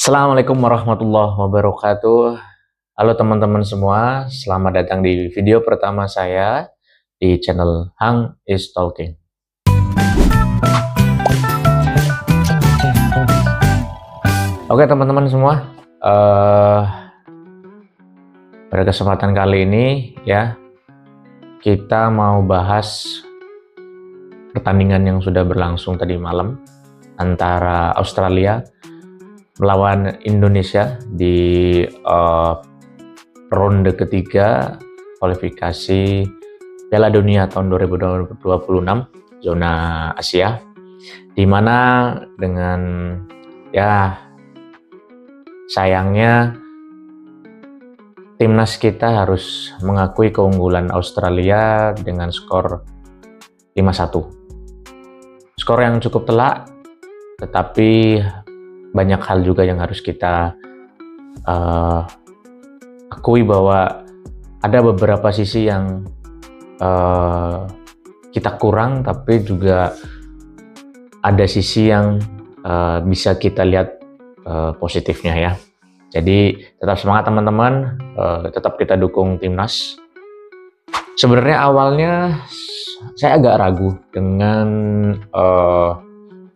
Assalamualaikum warahmatullahi wabarakatuh. Halo teman-teman semua, selamat datang di video pertama saya di channel Hang is Talking. Oke teman-teman semua, pada kesempatan kali ini ya kita mau bahas pertandingan yang sudah berlangsung tadi malam antara Australia melawan Indonesia di ronde ketiga kualifikasi Piala Dunia tahun 2026 zona Asia, di mana dengan ya sayangnya timnas kita harus mengakui keunggulan Australia dengan skor 5-1. Skor yang cukup telak, tetapi banyak hal juga yang harus kita akui bahwa ada beberapa sisi yang kita kurang, tapi juga ada sisi yang bisa kita lihat positifnya ya. Jadi tetap semangat teman-teman, tetap kita dukung timnas. Sebenarnya awalnya saya agak ragu dengan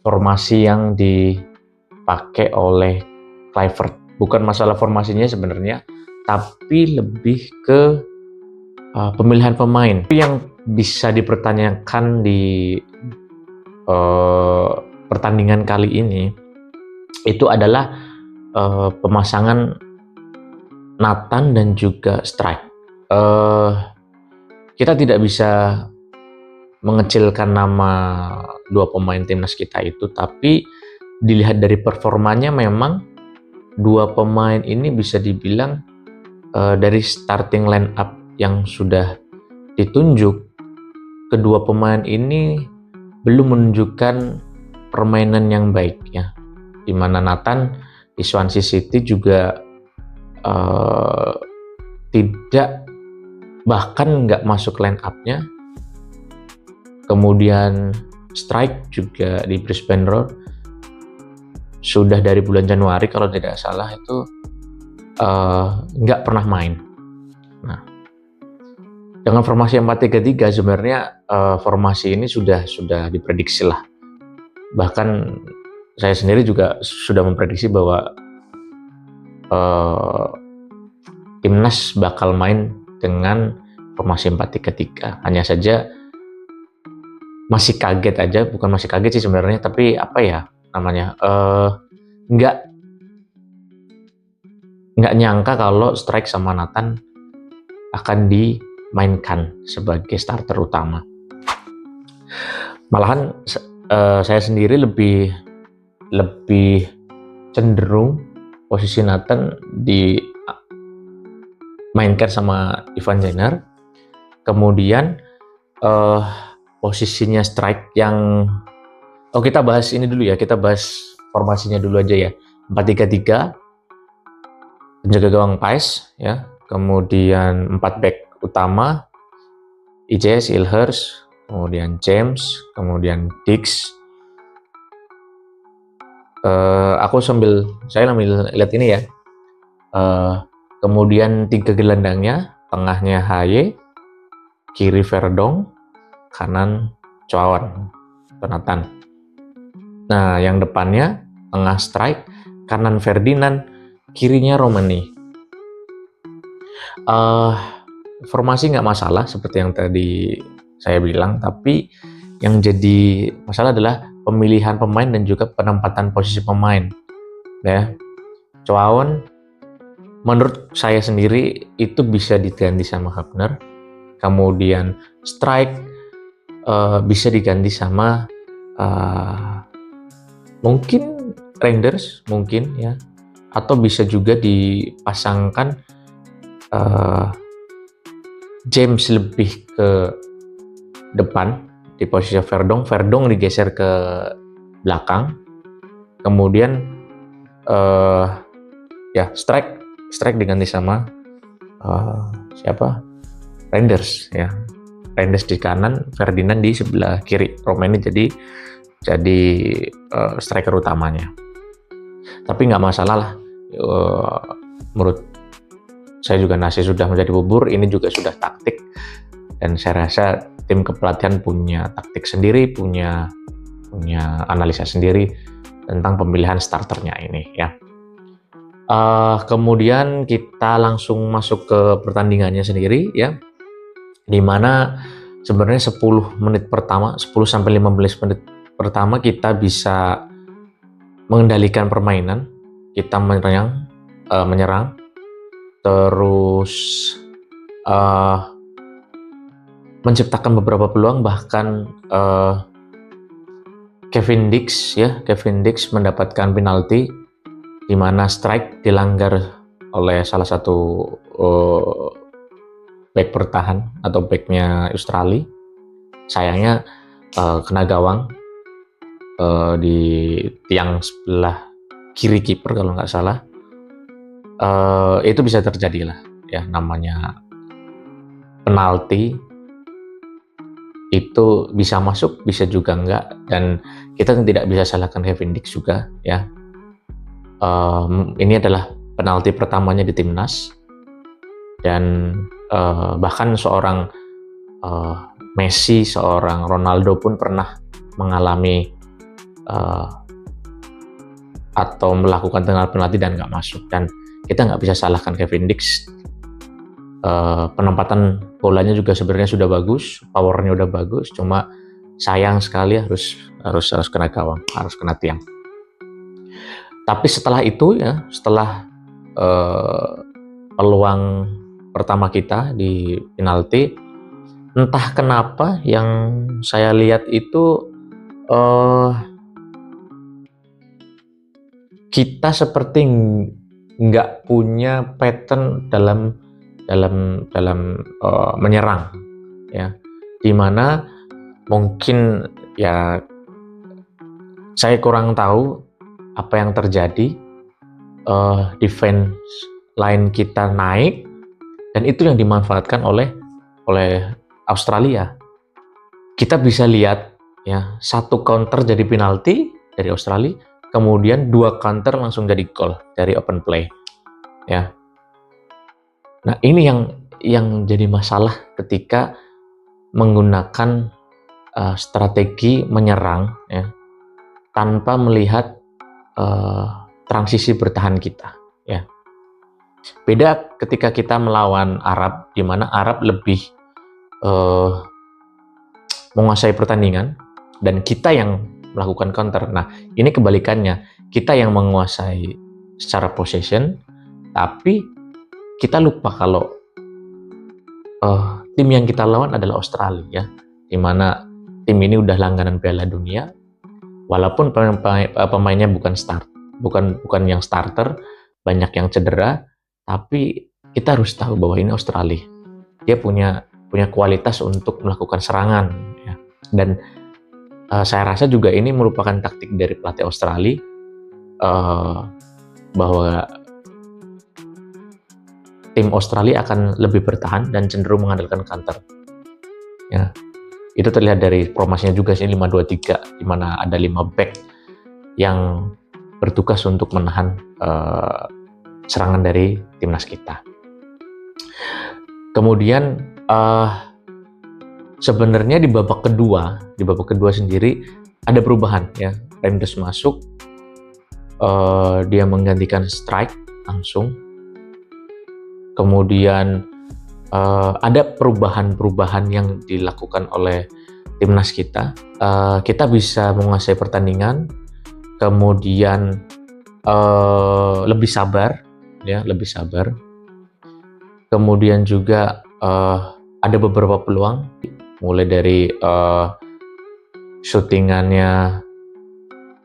formasi yang dipakai oleh Kluivert. Bukan masalah formasinya sebenarnya, tapi lebih ke pemilihan pemain. Yang bisa dipertanyakan di pertandingan kali ini itu adalah pemasangan Nathan dan juga Strike. Kita tidak bisa mengecilkan nama dua pemain timnas kita itu, tapi dilihat dari performanya memang dua pemain ini bisa dibilang dari starting line up yang sudah ditunjuk, kedua pemain ini belum menunjukkan permainan yang baik ya, dimana Nathan di Swansea City juga tidak, bahkan nggak masuk line up-nya. Kemudian Strike juga di Brisbane Roar sudah dari bulan Januari kalau tidak salah itu nggak pernah main. Nah, dengan formasi 4-3-3 sebenarnya formasi ini sudah diprediksi lah. Bahkan saya sendiri juga sudah memprediksi bahwa timnas bakal main dengan formasi 4-3-3. Hanya saja masih kaget aja, bukan masih kaget sih sebenarnya, tapi apa ya namanya, nggak nyangka kalau Strike sama Nathan akan dimainkan sebagai starter utama. Malahan saya sendiri lebih cenderung posisi Nathan dimainkan sama Ivan Jenner. Kemudian posisinya Strike yang kita bahas ini dulu ya, kita bahas formasinya dulu aja ya. 4-3-3, penjaga gawang Pais ya, kemudian 4 back utama, IJS, Ilhers, kemudian James, kemudian Dix. Saya sambil lihat ini ya. Kemudian 3 gelandangnya, tengahnya Haye, kiri Verdong, kanan Choawan, Nathan. Nah, yang depannya tengah Strike, kanan Ferdinand, kirinya Romani. Formasi nggak masalah seperti yang tadi saya bilang, tapi yang jadi masalah adalah pemilihan pemain dan juga penempatan posisi pemain. Ya, Choawan menurut saya sendiri itu bisa diganti sama Hafner. Kemudian Strike bisa diganti sama mungkin Reinders mungkin ya, atau bisa juga dipasangkan James lebih ke depan di posisi Verdong digeser ke belakang. Kemudian ya Strike diganti sama Reinders ya. Reinders di kanan, Ferdinand di sebelah kiri. Romani jadi striker utamanya. Tapi nggak masalah lah. Menurut saya juga nasi sudah menjadi bubur, ini juga sudah taktik, dan saya rasa tim kepelatihan punya taktik sendiri, punya analisa sendiri tentang pemilihan starternya ini ya. Kemudian kita langsung masuk ke pertandingannya sendiri ya, dimana sebenarnya 10 menit pertama, 10 sampai 15 menit pertama kita bisa mengendalikan permainan, kita menyerang, terus menciptakan beberapa peluang, bahkan Kevin Dix mendapatkan penalti di mana strike dilanggar oleh salah satu back bertahan atau backnya Australia. Sayangnya kena gawang di tiang sebelah kiri kiper kalau nggak salah. Itu bisa terjadi lah ya, namanya penalti itu bisa masuk, bisa juga enggak, dan kita tidak bisa salahkan Kevin Dix juga ya. Ini adalah penalti pertamanya di timnas, dan bahkan seorang Messi, seorang Ronaldo pun pernah mengalami atau melakukan tendangan penalti dan nggak masuk, dan kita nggak bisa salahkan Kevin Dix. Penempatan bolanya juga sebenarnya sudah bagus, powernya udah bagus, cuma sayang sekali harus kena gawang, harus kena tiang. Tapi setelah itu ya, setelah peluang pertama kita di penalti, entah kenapa yang saya lihat itu kita seperti nggak punya pattern dalam menyerang ya, dimana mungkin ya saya kurang tahu apa yang terjadi. Defense line kita naik, dan itu yang dimanfaatkan oleh Australia. Kita bisa lihat ya, 1 counter jadi penalti dari Australia, kemudian 2 counter langsung jadi gol dari open play ya. Nah, ini yang jadi masalah ketika menggunakan strategi menyerang ya, tanpa melihat transisi bertahan kita ya. Beda ketika kita melawan Arab, di mana Arab lebih menguasai pertandingan dan kita yang melakukan counter. Nah, ini kebalikannya, kita yang menguasai secara possession, tapi kita lupa kalau tim yang kita lawan adalah Australia, di mana tim ini udah langganan Piala Dunia, walaupun pemainnya bukan yang starter, banyak yang cedera, tapi kita harus tahu bahwa ini Australia, dia punya kualitas untuk melakukan serangan ya. Dan saya rasa juga ini merupakan taktik dari pelatih Australia, bahwa tim Australia akan lebih bertahan dan cenderung mengandalkan counter ya. Itu terlihat dari formasinya juga sih, 5-2-3, di mana ada 5 back yang bertugas untuk menahan serangan dari timnas kita. Kemudian sebenarnya di babak kedua sendiri ada perubahan ya. Reinders masuk, dia menggantikan strike langsung. Kemudian ada perubahan yang dilakukan oleh timnas kita. Kita bisa menguasai pertandingan, kemudian lebih sabar ya, Kemudian juga ada beberapa peluang, mulai dari shootingannya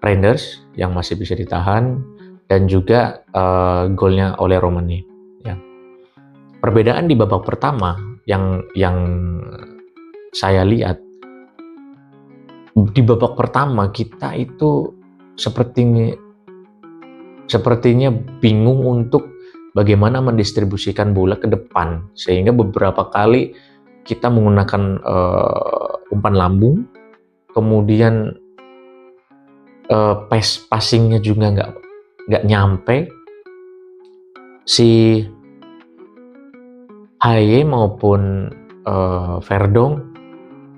Reinders yang masih bisa ditahan, dan juga golnya oleh Romani ya. Perbedaan di babak pertama yang saya lihat, di babak pertama kita itu sepertinya bingung untuk bagaimana mendistribusikan bola ke depan, sehingga beberapa kali kita menggunakan umpan lambung, kemudian passingnya juga nggak nyampe. Si Haye maupun Verdong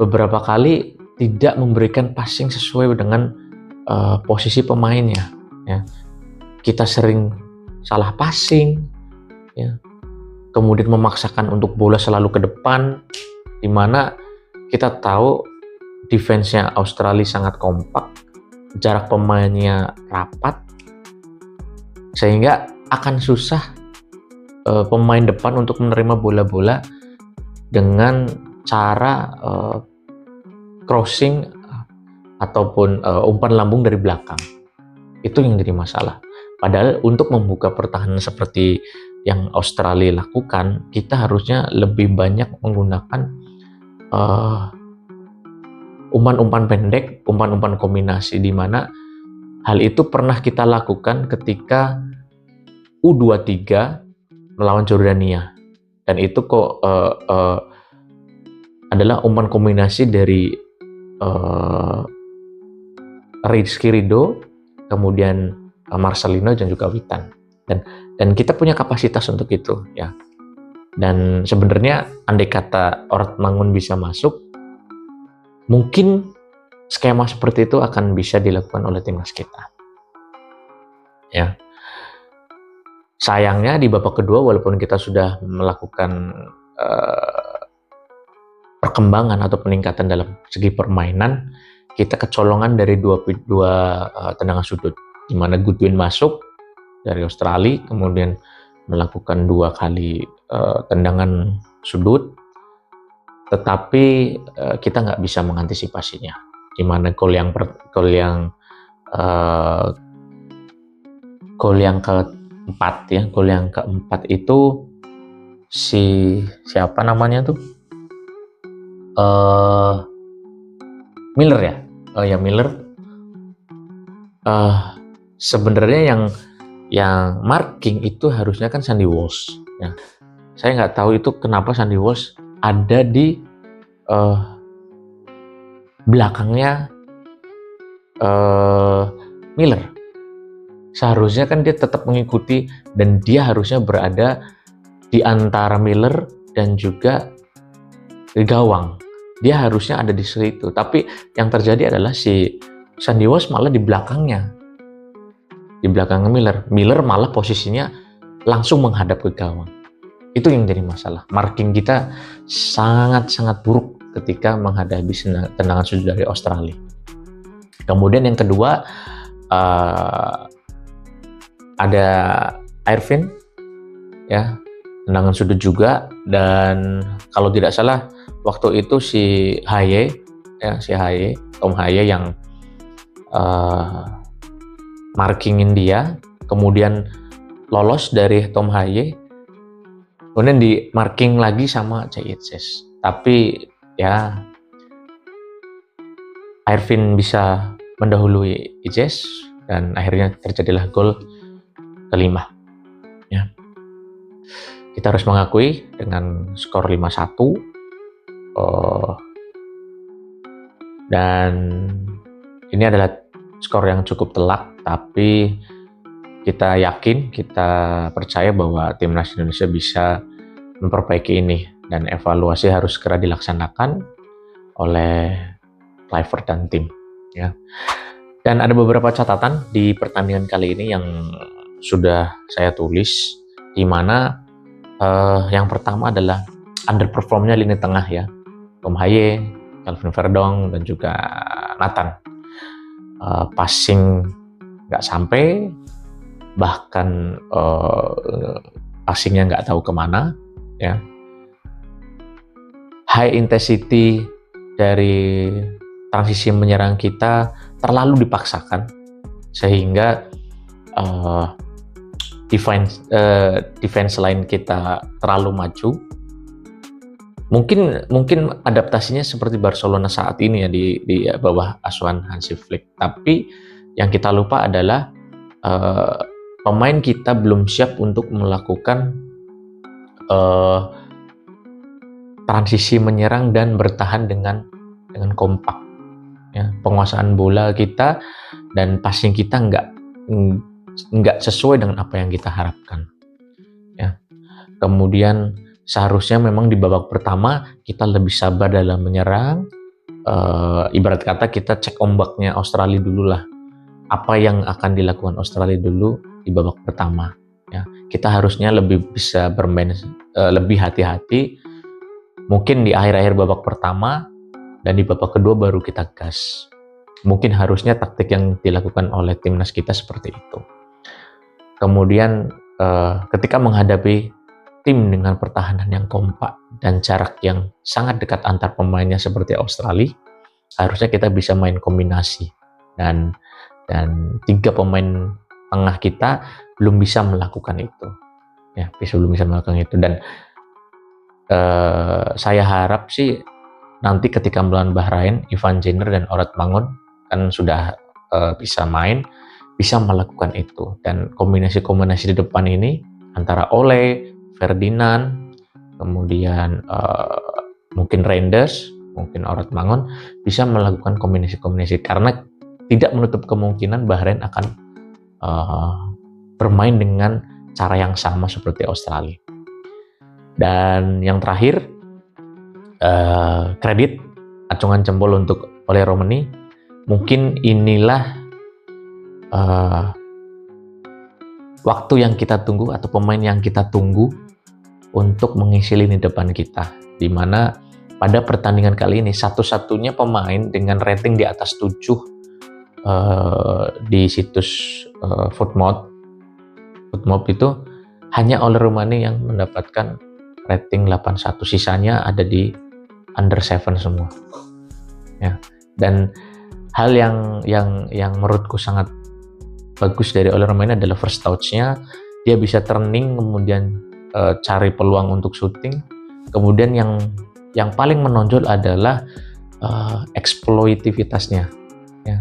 beberapa kali tidak memberikan passing sesuai dengan posisi pemainnya. Ya. Kita sering salah passing, ya. Kemudian memaksakan untuk bola selalu ke depan, di mana kita tahu defense-nya Australia sangat kompak, jarak pemainnya rapat, sehingga akan susah pemain depan untuk menerima bola-bola dengan cara crossing ataupun umpan lambung dari belakang. Itu yang jadi masalah. Padahal untuk membuka pertahanan seperti yang Australia lakukan, kita harusnya lebih banyak menggunakan umpan-umpan pendek, umpan-umpan kombinasi, di mana hal itu pernah kita lakukan ketika U23 melawan Jordania, dan itu adalah umpan kombinasi dari Rizky Ridho, kemudian Marcelino dan juga Witan, dan kita punya kapasitas untuk itu, ya. Dan sebenarnya andai kata Ortmangun bisa masuk, mungkin skema seperti itu akan bisa dilakukan oleh timnas kita, ya. Sayangnya di babak kedua, walaupun kita sudah melakukan perkembangan atau peningkatan dalam segi permainan, kita kecolongan dari dua tendangan sudut, di mana Goodwin masuk dari Australia, kemudian melakukan 2 kali tendangan sudut, tetapi kita nggak bisa mengantisipasinya, di mana gol yang keempat itu siapa namanya tuh, Miller ya, Miller. Sebenarnya yang marking itu harusnya kan Sandy Walsh, ya. Saya nggak tahu itu kenapa Sandy Walsh ada di belakangnya Miller. Seharusnya kan dia tetap mengikuti, dan dia harusnya berada di antara Miller dan juga gawang. Dia harusnya ada di situ, tapi yang terjadi adalah si Sandy Walsh malah di belakangnya, di belakang Miller malah posisinya langsung menghadap ke gawang. Itu yang jadi masalah. Marking kita sangat-sangat buruk ketika menghadapi tendangan sudut dari Australia. Kemudian yang kedua, ada Irvin, ya, tendangan sudut juga, dan kalau tidak salah waktu itu si Haye, Tom Haye yang markingin dia, kemudian lolos dari Tom Haye, kemudian di marking lagi sama Caitzes, tapi ya Irvin bisa mendahului Ijes, dan akhirnya terjadilah gol kelima, ya. Kita harus mengakui dengan skor 5-1, dan ini adalah skor yang cukup telak, tapi kita yakin, kita percaya bahwa timnas Indonesia bisa memperbaiki ini, dan evaluasi harus segera dilaksanakan oleh Kluivert dan tim, ya. Dan ada beberapa catatan di pertandingan kali ini yang sudah saya tulis, di mana yang pertama adalah underperformnya lini tengah, ya. Tom Haye, Kelvin Verdong, dan juga Nathan. Passing nggak sampai, bahkan passingnya nggak tahu kemana, ya. High intensity dari transisi menyerang kita terlalu dipaksakan, sehingga defense line kita terlalu maju. Mungkin adaptasinya seperti Barcelona saat ini, ya, di bawah asuhan Hansi Flick. Tapi yang kita lupa adalah pemain kita belum siap untuk melakukan transisi menyerang dan bertahan dengan kompak, ya. Penguasaan bola kita dan passing kita nggak sesuai dengan apa yang kita harapkan. Ya. Kemudian seharusnya memang di babak pertama kita lebih sabar dalam menyerang. Ibarat kata kita cek ombaknya Australia dulu lah. Apa yang akan dilakukan Australia dulu di babak pertama. Ya, kita harusnya lebih bisa bermain lebih hati-hati. Mungkin di akhir-akhir babak pertama dan di babak kedua baru kita gas. Mungkin harusnya taktik yang dilakukan oleh timnas kita seperti itu. Kemudian ketika menghadapi tim dengan pertahanan yang kompak dan jarak yang sangat dekat antar pemainnya seperti Australia, harusnya kita bisa main kombinasi. Dan 3 pemain tengah kita belum bisa melakukan itu. Ya, belum bisa melakukan itu. Dan saya harap sih nanti ketika melawan Bahrain, Ivan Jenner dan Orad Mangun kan sudah bisa main, bisa melakukan itu. Dan kombinasi-kombinasi di depan ini antara Ole, Ferdinand, kemudian mungkin Reinders, mungkin Orad Mangun bisa melakukan kombinasi-kombinasi, karena tidak menutup kemungkinan Bahrain akan bermain dengan cara yang sama seperti Australia. Dan yang terakhir, kredit acungan jempol untuk Ole Romani. Mungkin inilah waktu yang kita tunggu atau pemain yang kita tunggu untuk mengisi lini depan kita, di mana pada pertandingan kali ini satu-satunya pemain dengan rating di atas 7 di situs Footmob itu hanya Ole Romani yang mendapatkan rating 81, sisanya ada di under 7 semua. Ya. Dan hal yang menurutku sangat bagus dari Ole Romani adalah first touch-nya. Dia bisa turning, kemudian cari peluang untuk shooting. Kemudian yang paling menonjol adalah eksploitivitasnya. Ya.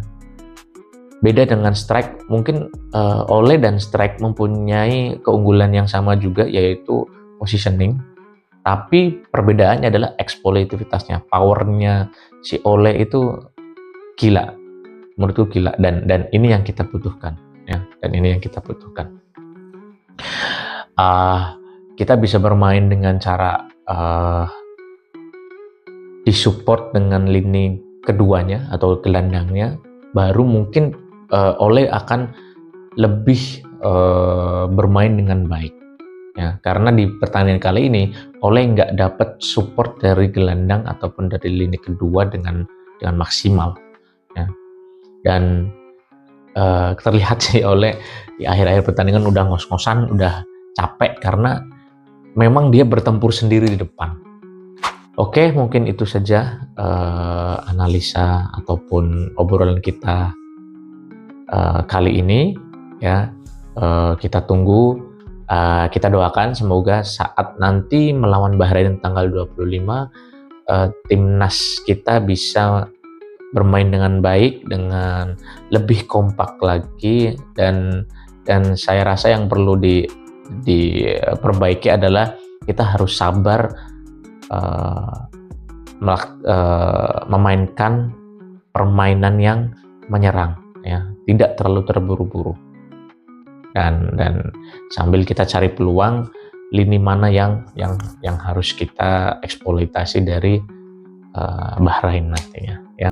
Beda dengan Strike, mungkin Ole dan Strike mempunyai keunggulan yang sama juga, yaitu positioning. Tapi perbedaannya adalah eksploitivitasnya, powernya si Ole itu gila, menurutku gila, dan ini yang kita butuhkan, ya. Dan ini yang kita butuhkan. Kita bisa bermain dengan cara disupport dengan lini keduanya atau gelandangnya, baru mungkin Ole akan lebih bermain dengan baik. Ya, karena di pertandingan kali ini Ole nggak dapat support dari gelandang ataupun dari lini kedua dengan maksimal. Ya. Dan terlihat sih Ole di akhir-akhir pertandingan udah ngos-ngosan, udah capek karena memang dia bertempur sendiri di depan. Oke, mungkin itu saja analisa ataupun obrolan kita kali ini. Ya, kita tunggu. Kita doakan semoga saat nanti melawan Bahrain tanggal 25, timnas kita bisa bermain dengan baik, dengan lebih kompak lagi, dan saya rasa yang perlu diperbaiki adalah kita harus sabar memainkan permainan yang menyerang, ya, tidak terlalu terburu-buru. Dan sambil kita cari peluang lini mana yang harus kita eksploitasi dari Bahrain nantinya, ya.